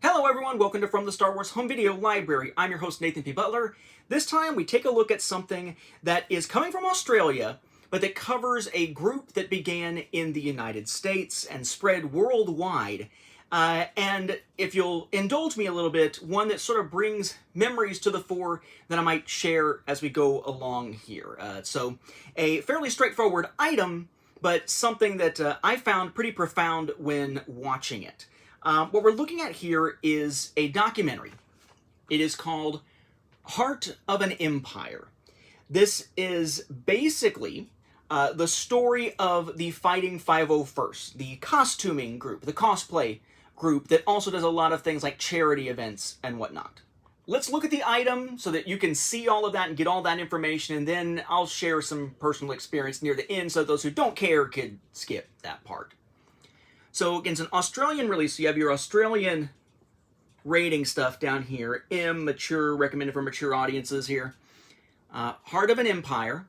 Hello everyone, welcome to From the Star Wars Home Video Library. I'm your host Nathan P. Butler. This time we take a look at something that is coming from Australia, but that covers a group that began in the United States and spread worldwide. And if you'll indulge me a little bit, one that sort of brings memories to the fore that I might share as we go along here. So a fairly straightforward item, but something that I found pretty profound when watching it. What we're looking at here is a documentary. It is called Heart of an Empire. This is basically the story of the Fighting 501st, the costuming group, the cosplay group that also does a lot of things like charity events and whatnot. Let's look at the item so that you can see all of that and get all that information, and then I'll share some personal experience near the end so those who don't care could skip that part. So again, it's an Australian release, so you have your Australian rating stuff down here. M, mature, recommended for mature audiences here. Heart of an Empire.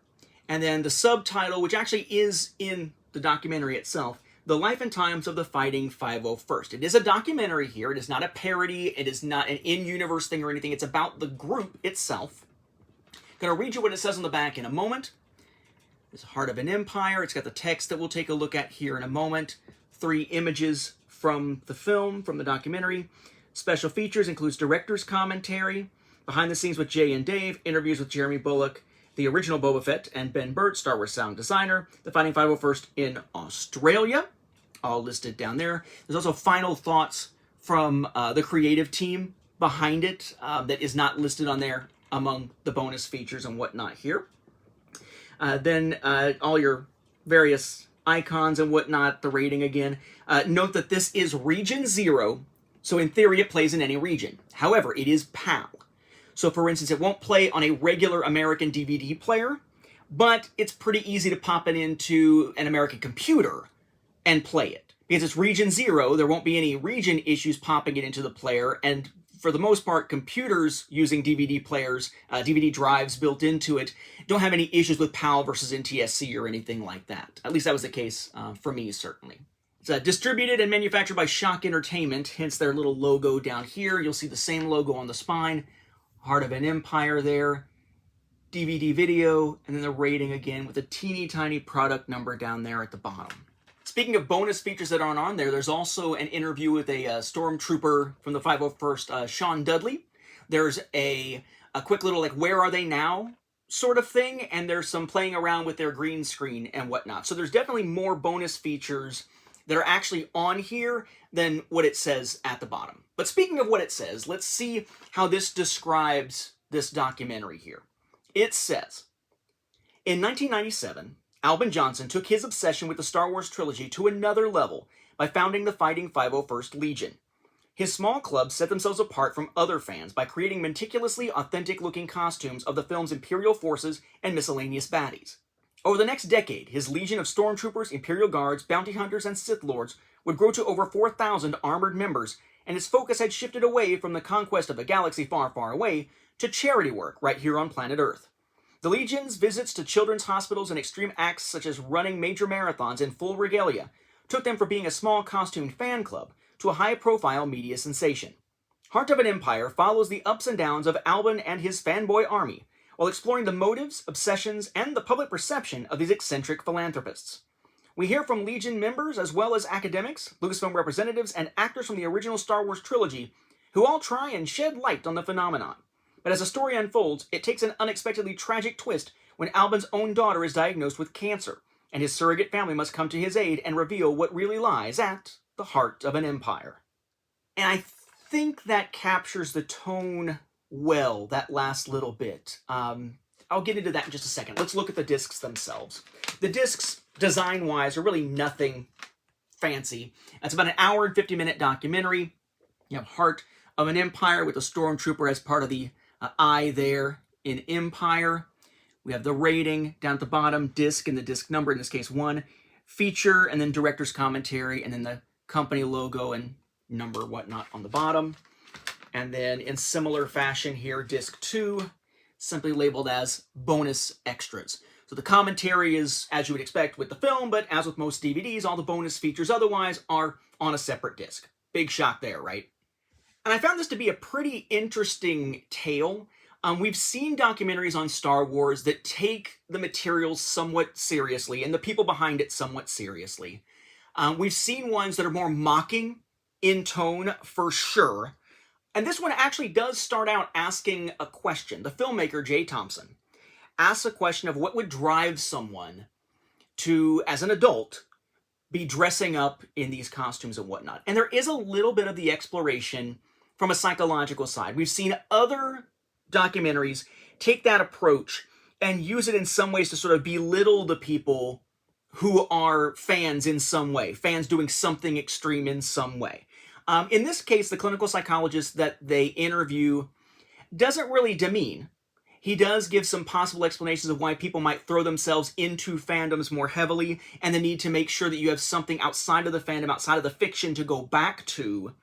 And then the subtitle, which actually is in the documentary itself, The Life and Times of the Fighting 501st. It is a documentary here. It is not a parody. It is not an in-universe thing or anything. It's about the group itself. I'm going to read you what it says on the back in a moment. It's Heart of an Empire. It's got the text that we'll take a look at here in a moment. 3 images from the film, from the documentary. Special features includes director's commentary, behind the scenes with Jay and Dave, interviews with Jeremy Bulloch, the original Boba Fett, and Ben Burtt, Star Wars sound designer, the Fighting 501st in Australia, all listed down there. There's also final thoughts from the creative team behind it that is not listed on there among the bonus features and whatnot here. Then all your various icons and whatnot, the rating again. Note that this is Region 0, so in theory it plays in any region. However, it is PAL. So for instance, it won't play on a regular American DVD player, but it's pretty easy to pop it into an American computer and play it. Because it's Region 0, there won't be any region issues popping it into the player, and for the most part, computers using DVD players, DVD drives built into it, don't have any issues with PAL versus NTSC or anything like that. At least that was the case for me, certainly. It's distributed and manufactured by Shock Entertainment, hence their little logo down here. You'll see the same logo on the spine. Heart of an Empire there. DVD video, and then the rating again with a teeny tiny product number down there at the bottom. Speaking of bonus features that aren't on there, there's also an interview with a stormtrooper from the 501st, Sean Dudley. There's a quick little, like, where are they now sort of thing, and there's some playing around with their green screen and whatnot. So there's definitely more bonus features that are actually on here than what it says at the bottom. But speaking of what it says, let's see how this describes this documentary here. It says, in 1997, Albin Johnson took his obsession with the Star Wars trilogy to another level by founding the Fighting 501st Legion. His small club set themselves apart from other fans by creating meticulously authentic-looking costumes of the film's Imperial forces and miscellaneous baddies. Over the next decade, his legion of stormtroopers, Imperial guards, bounty hunters, and Sith lords would grow to over 4,000 armored members, and his focus had shifted away from the conquest of a galaxy far, far away to charity work right here on planet Earth. The Legion's visits to children's hospitals and extreme acts such as running major marathons in full regalia took them from being a small costumed fan club to a high-profile media sensation. Heart of an Empire follows the ups and downs of Albin and his fanboy army, while exploring the motives, obsessions, and the public perception of these eccentric philanthropists. We hear from Legion members as well as academics, Lucasfilm representatives, and actors from the original Star Wars trilogy who all try and shed light on the phenomenon. But as the story unfolds, it takes an unexpectedly tragic twist when Albin's own daughter is diagnosed with cancer, and his surrogate family must come to his aid and reveal what really lies at the heart of an empire. And I think that captures the tone well, that last little bit. I'll get into that in just a second. Let's look at the discs themselves. The discs, design-wise, are really nothing fancy. It's about an hour and 50-minute documentary. You have Heart of an Empire with the Stormtrooper as part of the eye there in Empire. We have the rating down at the bottom, disc and the disc number, in this case 1, feature, and then director's commentary, and then the company logo and number, whatnot, on the bottom. And then in similar fashion here, disc 2, simply labeled as bonus extras. So the commentary is, as you would expect with the film, but as with most DVDs, all the bonus features otherwise are on a separate disc. Big shock there, right? And I found this to be a pretty interesting tale. We've seen documentaries on Star Wars that take the materials somewhat seriously and the people behind it somewhat seriously. We've seen ones that are more mocking in tone for sure. And this one actually does start out asking a question. The filmmaker, Jay Thompson, asks a question of what would drive someone to, as an adult, be dressing up in these costumes and whatnot. And there is a little bit of the exploration from a psychological side. We've seen other documentaries take that approach and use it in some ways to sort of belittle the people who are fans in some way, fans doing something extreme in some way. In this case, the clinical psychologist that they interview doesn't really demean. He does give some possible explanations of why people might throw themselves into fandoms more heavily and the need to make sure that you have something outside of the fandom, outside of the fiction to go back to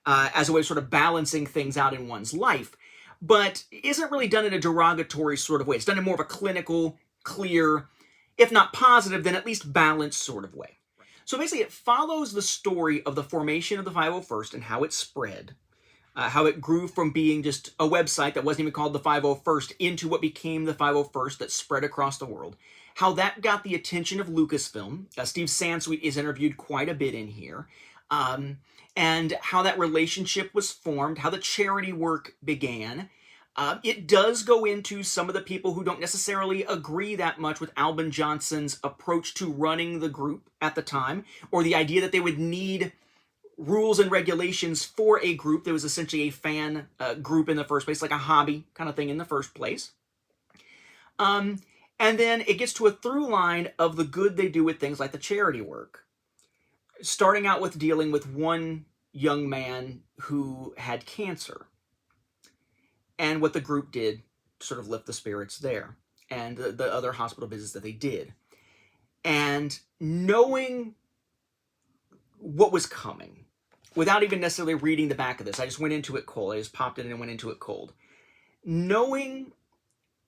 as a way of sort of balancing things out in one's life. But isn't really done in a derogatory sort of way. It's done in more of a clinical, clear, if not positive, then at least balanced sort of way. So basically it follows the story of the formation of the 501st and how it spread. How it grew from being just a website that wasn't even called the 501st into what became the 501st that spread across the world. How that got the attention of Lucasfilm. Steve Sansweet is interviewed quite a bit in here. And how that relationship was formed, how the charity work began. It does go into some of the people who don't necessarily agree that much with Albin Johnson's approach to running the group at the time, or the idea that they would need rules and regulations for a group that was essentially a fan group in the first place, like a hobby kind of thing in the first place. And then it gets to a through line of the good they do with things like the charity work. Starting out with dealing with one young man who had cancer. And what the group did to sort of lift the spirits there. And the other hospital visits that they did. And knowing what was coming, without even necessarily reading the back of this. I just went into it cold. I just popped it in and went into it cold. Knowing,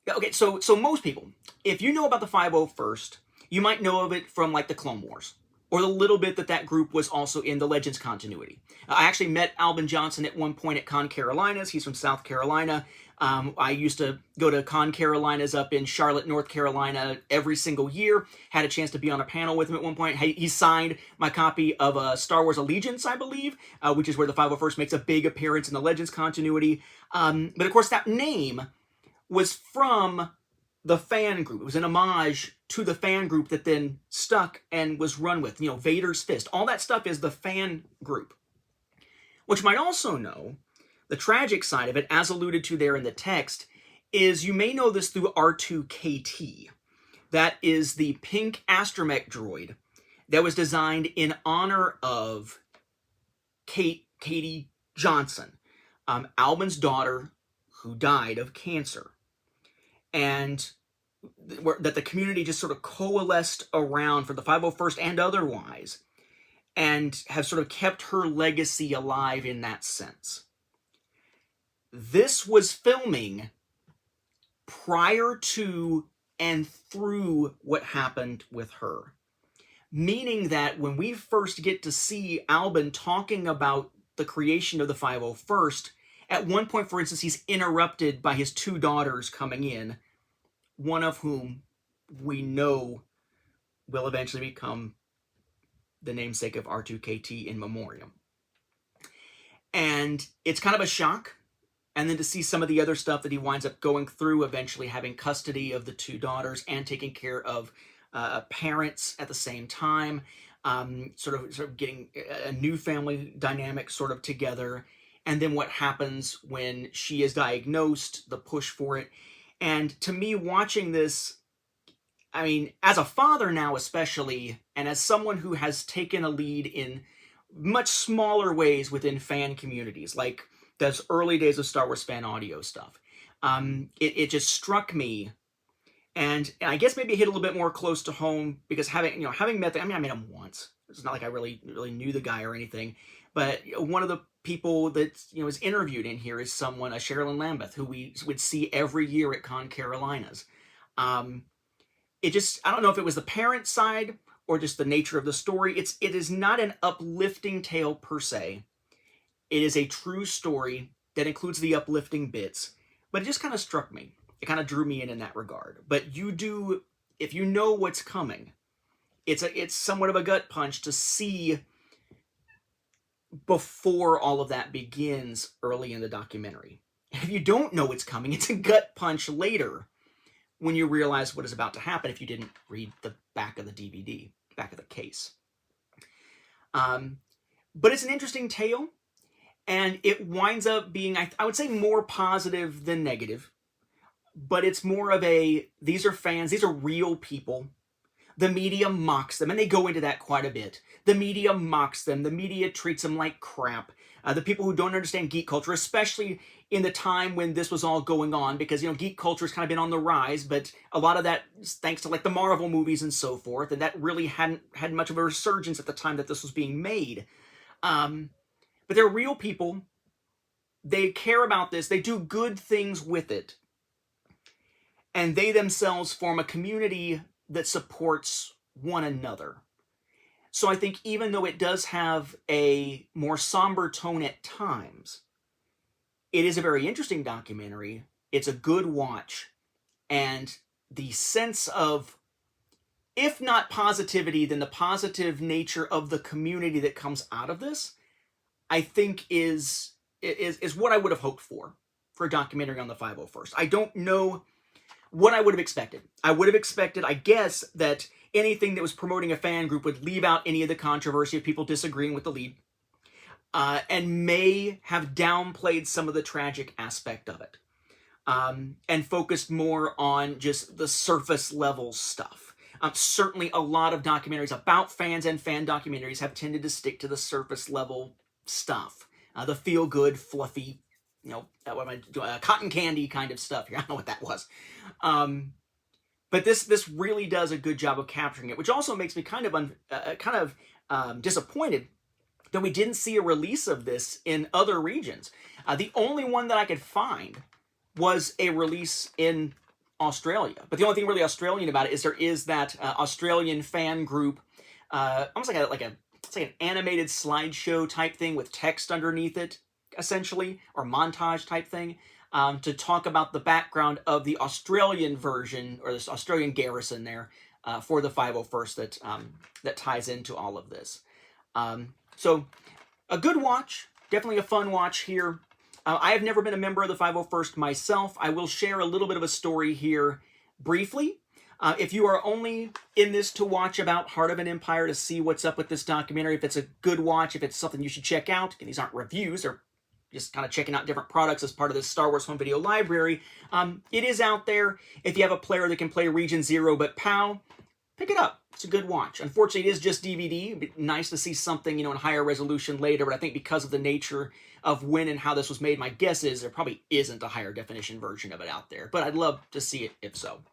okay, so most people, if you know about the 501st, you might know of it from like the Clone Wars, or the little bit that group was also in the Legends continuity. I actually met Albin Johnson at one point at Con Carolinas. He's from South Carolina. I used to go to Con Carolinas up in Charlotte, North Carolina every single year. Had a chance to be on a panel with him at one point. He signed my copy of Star Wars Allegiance, I believe, which is where the 501st makes a big appearance in the Legends continuity. But of course, that name was from the fan group. It was an homage to the fan group that then stuck and was run with. You know, Vader's Fist. All that stuff is the fan group. What you might also know, the tragic side of it, as alluded to there in the text, is you may know this through R2-KT. That is the pink astromech droid that was designed in honor of Katie Johnson, Albin's daughter, who died of cancer. And that the community just sort of coalesced around for the 501st and otherwise, and have sort of kept her legacy alive in that sense. This was filming prior to and through what happened with her. Meaning that when we first get to see Albin talking about the creation of the 501st, at one point, for instance, he's interrupted by his two daughters coming in, one of whom we know will eventually become the namesake of R2-KT in memoriam. And it's kind of a shock. And then to see some of the other stuff that he winds up going through, eventually having custody of the two daughters and taking care of parents at the same time, sort of getting a new family dynamic sort of together. And then what happens when she is diagnosed, the push for it. And to me, watching this, I mean, as a father now especially, and as someone who has taken a lead in much smaller ways within fan communities, like those early days of Star Wars fan audio stuff, it just struck me, and I guess maybe it hit a little bit more close to home because having met I met him once. It's not like I really knew the guy or anything, but one of the people that is interviewed in here is someone, a Sherilyn Lambeth, who we would see every year at Con Carolinas. It just, I don't know if it was the parent side or just the nature of the story. It is not an uplifting tale per se. It is a true story that includes the uplifting bits, but it just kind of struck me. It kind of drew me in that regard. But you do, if you know what's coming, it's somewhat of a gut punch to see before all of that begins early in the documentary. If you don't know what's coming, it's a gut punch later when you realize what is about to happen if you didn't read the back of the DVD, back of the case. But it's an interesting tale, and it winds up being, I would say, more positive than negative. But it's more of a, these are fans, these are real people. The media mocks them, and they go into that quite a bit. The media mocks them. The media treats them like crap. The people who don't understand geek culture, especially in the time when this was all going on, because, you know, geek culture has kind of been on the rise, but a lot of that is thanks to, like, the Marvel movies and so forth, and that really hadn't had much of a resurgence at the time that this was being made. But they're real people. They care about this. They do good things with it. And they themselves form a community that supports one another. So I think even though it does have a more somber tone at times, it is a very interesting documentary. It's a good watch. And the sense of, if not positivity, then the positive nature of the community that comes out of this, I think is what I would have hoped for a documentary on the 501st. I don't know what I would have expected. I would have expected, I guess, that anything that was promoting a fan group would leave out any of the controversy of people disagreeing with the lead, and may have downplayed some of the tragic aspect of it, and focused more on just the surface level stuff. Certainly a lot of documentaries about fans and fan documentaries have tended to stick to the surface level stuff. The feel-good, fluffy, you know, cotton candy kind of stuff. I don't know what that was. But this really does a good job of capturing it, which also makes me kind of disappointed that we didn't see a release of this in other regions. The only one that I could find was a release in Australia. But the only thing really Australian about it is there is that Australian fan group, almost like an animated slideshow type thing with text underneath it, essentially, or montage type thing, to talk about the background of the Australian version, or this Australian garrison there, for the 501st that ties into all of this. So a good watch, definitely a fun watch here. I have never been a member of the 501st myself. I will share a little bit of a story here briefly. If you are only in this to watch about Heart of an Empire, to see what's up with this documentary, if it's a good watch, if it's something you should check out, and these aren't reviews, or just kind of checking out different products as part of this Star Wars home video library, it is out there. If you have a player that can play Region Zero but POW, pick it up. It's a good watch. Unfortunately, it is just DVD. It'd be nice to see something, you know, in higher resolution later, but I think because of the nature of when and how this was made, my guess is there probably isn't a higher definition version of it out there. But I'd love to see it if so.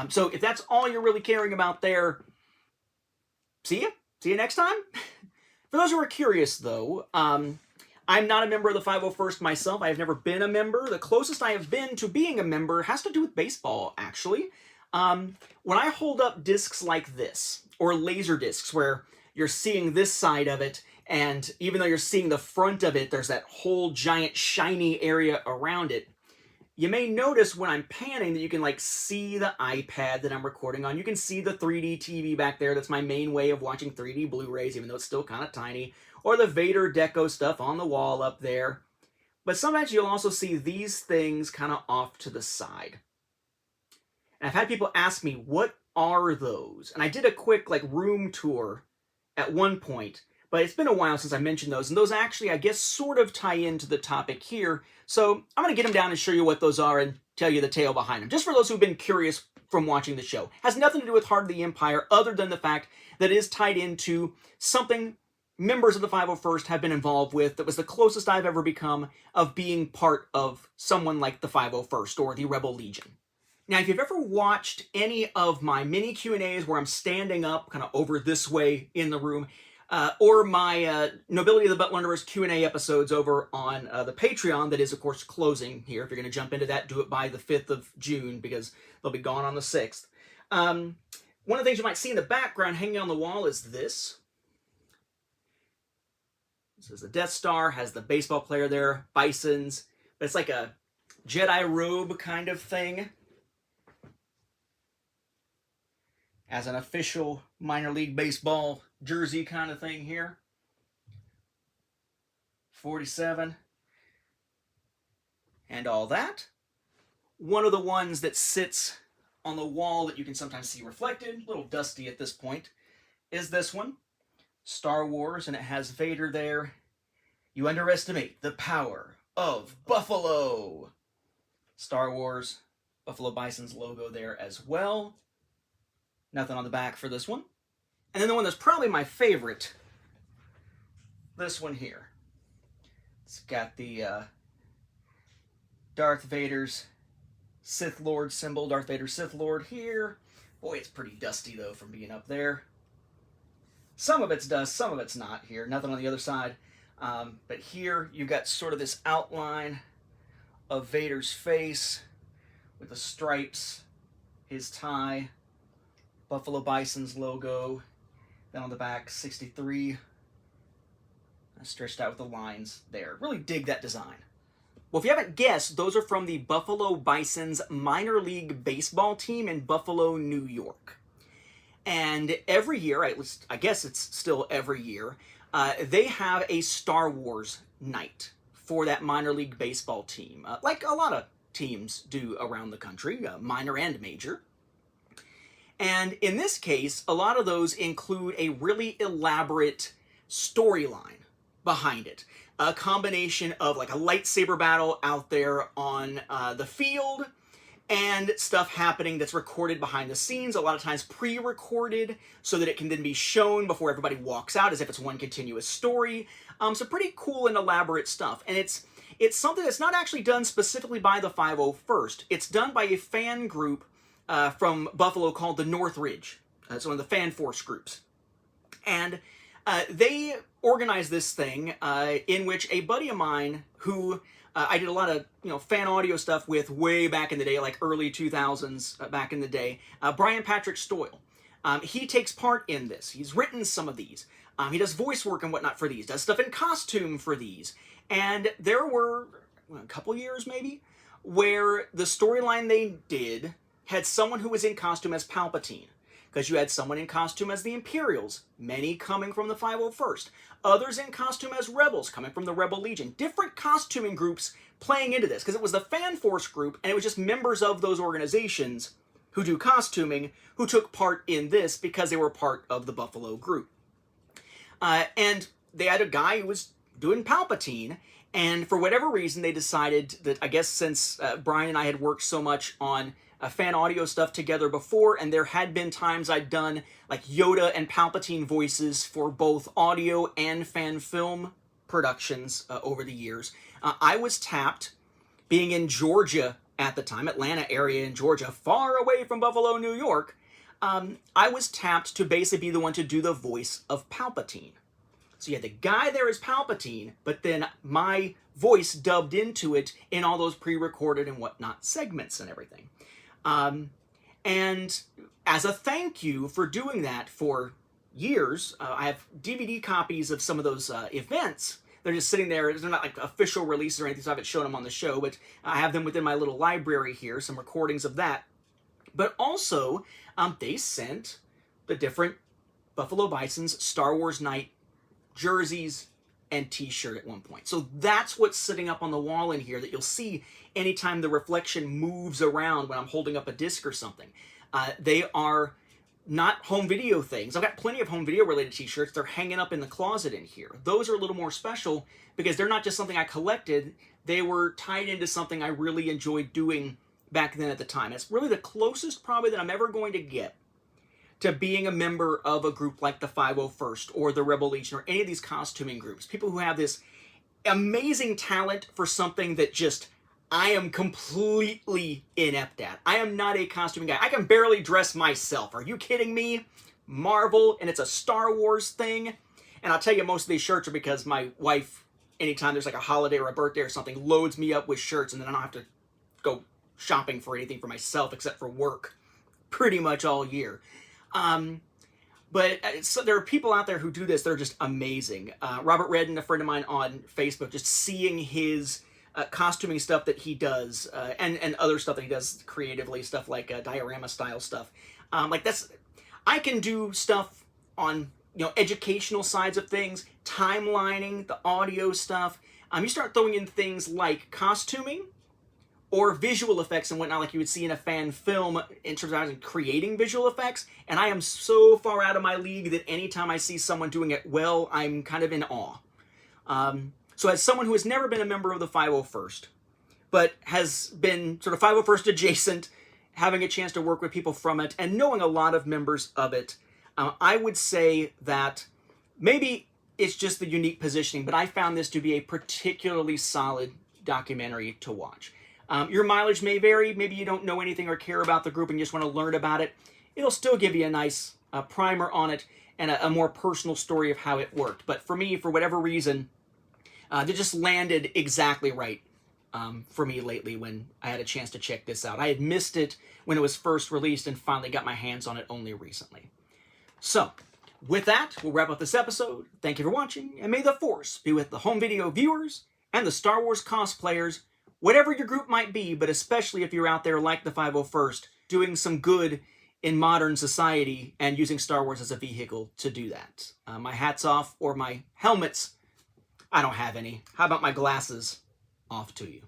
So if that's all you're really caring about there, see ya. See you next time. For those who are curious, though, I'm not a member of the 501st myself. I have never been a member. The closest I have been to being a member has to do with baseball, actually. When I hold up discs like this, or laser discs, where you're seeing this side of it, and even though you're seeing the front of it, there's that whole giant shiny area around it. You may notice when I'm panning that you can, like, see the iPad that I'm recording on. You can see the 3D TV back there. That's my main way of watching 3D Blu-rays, even though it's still kind of tiny. Or the Vader Deco stuff on the wall up there. But sometimes you'll also see these things kind of off to the side. And I've had people ask me, what are those? And I did a quick, like, room tour at one point, but it's been a while since I mentioned those. And those actually, I guess, sort of tie into the topic here. So I'm going to get them down and show you what those are and tell you the tale behind them. Just for those who've been curious from watching the show. Has nothing to do with Heart of the Empire other than the fact that it is tied into something members of the 501st have been involved with that was the closest I've ever become of being part of someone like the 501st or the Rebel Legion. Now, if you've ever watched any of my mini Q&As where I'm standing up kind of over this way in the room, or my Nobility of the Butt Wanderers Q&A episodes over on the Patreon, that is, of course, closing here. If you're going to jump into that, do it by the 5th of June, because they'll be gone on the 6th. One of the things you might see in the background hanging on the wall is this. So there's the Death Star, has the baseball player there, Bisons, but it's like a Jedi robe kind of thing. As an official minor league baseball jersey kind of thing here. 47. And all that. One of the ones that sits on the wall that you can sometimes see reflected, a little dusty at this point, is this one. Star Wars, and it has Vader there. You underestimate the power of Buffalo. Star Wars, Buffalo Bison's logo there as well. Nothing on the back for this one. And then the one that's probably my favorite, this one here. It's got the Darth Vader's Sith Lord symbol, Darth Vader Sith Lord here. Boy, it's pretty dusty though from being up there. Some of it's dust, some of it's not here. Nothing on the other side. But here you've got sort of this outline of Vader's face with the stripes, his tie, Buffalo Bison's logo. Then on the back, 63. Stretched out with the lines there. Really dig that design. Well, if you haven't guessed, those are from the Buffalo Bison's minor league baseball team in Buffalo, New York. And every year, I guess it's still every year, they have a Star Wars night for that minor league baseball team, like a lot of teams do around the country, minor and major. And in this case, a lot of those include a really elaborate storyline behind it. A combination of like a lightsaber battle out there on the field and stuff happening that's recorded behind the scenes, a lot of times pre-recorded so that it can then be shown before everybody walks out as if it's one continuous story. So pretty cool and elaborate stuff. And it's something that's not actually done specifically by the 501st. It's done by a fan group from Buffalo called the North Ridge. It's one of the fan force groups. And they organized this thing in which a buddy of mine who I did a lot of fan audio stuff with way back in the day, like early 2000s back in the day, Brian Patrick Stoyle. He takes part in this. He's written some of these. He does voice work and whatnot for these, does stuff in costume for these. And there were a couple years maybe where the storyline they did had someone who was in costume as Palpatine. Because you had someone in costume as the Imperials, many coming from the 501st, others in costume as Rebels, coming from the Rebel Legion. Different costuming groups playing into this, because it was the Fan Force group, and it was just members of those organizations who do costuming who took part in this because they were part of the Buffalo group. And they had a guy who was doing Palpatine, and for whatever reason they decided that, I guess since Brian and I had worked so much on fan audio stuff together before, and there had been times I'd done like Yoda and Palpatine voices for both audio and fan film productions over the years. I was tapped, being in Georgia at the time, Atlanta area in Georgia, far away from Buffalo, New York. I was tapped to basically be the one to do the voice of Palpatine. So you had the guy there as Palpatine, but then my voice dubbed into it in all those pre-recorded and whatnot segments and everything. And as a thank you for doing that for years, I have DVD copies of some of those events. They're just sitting there. They're not like official releases or anything, so I haven't shown them on the show, but I have them within my little library here, some recordings of that. But also, they sent the different Buffalo Bison's Star Wars Night jerseys and t-shirt at one point. So that's what's sitting up on the wall in here that you'll see anytime the reflection moves around when I'm holding up a disc or something. They are not home video things. I've got plenty of home video related t-shirts. They're hanging up in the closet in here. Those are a little more special because they're not just something I collected. They were tied into something I really enjoyed doing back then at the time. It's really the closest probably that I'm ever going to get to being a member of a group like the 501st or the Rebel Legion or any of these costuming groups. People who have this amazing talent for something that just I am completely inept at. I am not a costuming guy. I can barely dress myself. Are you kidding me? Marvel, and it's a Star Wars thing. And I'll tell you, most of these shirts are because my wife, anytime there's like a holiday or a birthday or something, loads me up with shirts, and then I don't have to go shopping for anything for myself except for work pretty much all year. But so there are people out there who do this that are just amazing. Robert Redden, a friend of mine on Facebook, just seeing his costuming stuff that he does, and other stuff that he does creatively, stuff like diorama style stuff. Like that's, I can do stuff on educational sides of things, timelining, the audio stuff. You start throwing in things like costuming or visual effects and whatnot, like you would see in a fan film in terms of creating visual effects, and I am so far out of my league that anytime I see someone doing it well, I'm kind of in awe. So as someone who has never been a member of the 501st, but has been sort of 501st adjacent, having a chance to work with people from it, and knowing a lot of members of it, I would say that maybe it's just the unique positioning, but I found this to be a particularly solid documentary to watch. Your mileage may vary. Maybe you don't know anything or care about the group and you just want to learn about it. It'll still give you a nice primer on it and a more personal story of how it worked. But for me, for whatever reason, they just landed exactly right for me lately when I had a chance to check this out. I had missed it when it was first released and finally got my hands on it only recently. So, with that, we'll wrap up this episode. Thank you for watching, and may the Force be with the home video viewers and the Star Wars cosplayers, whatever your group might be, but especially if you're out there like the 501st, doing some good in modern society and using Star Wars as a vehicle to do that. My hat's off, or my helmets, I don't have any. How about my glasses, off to you.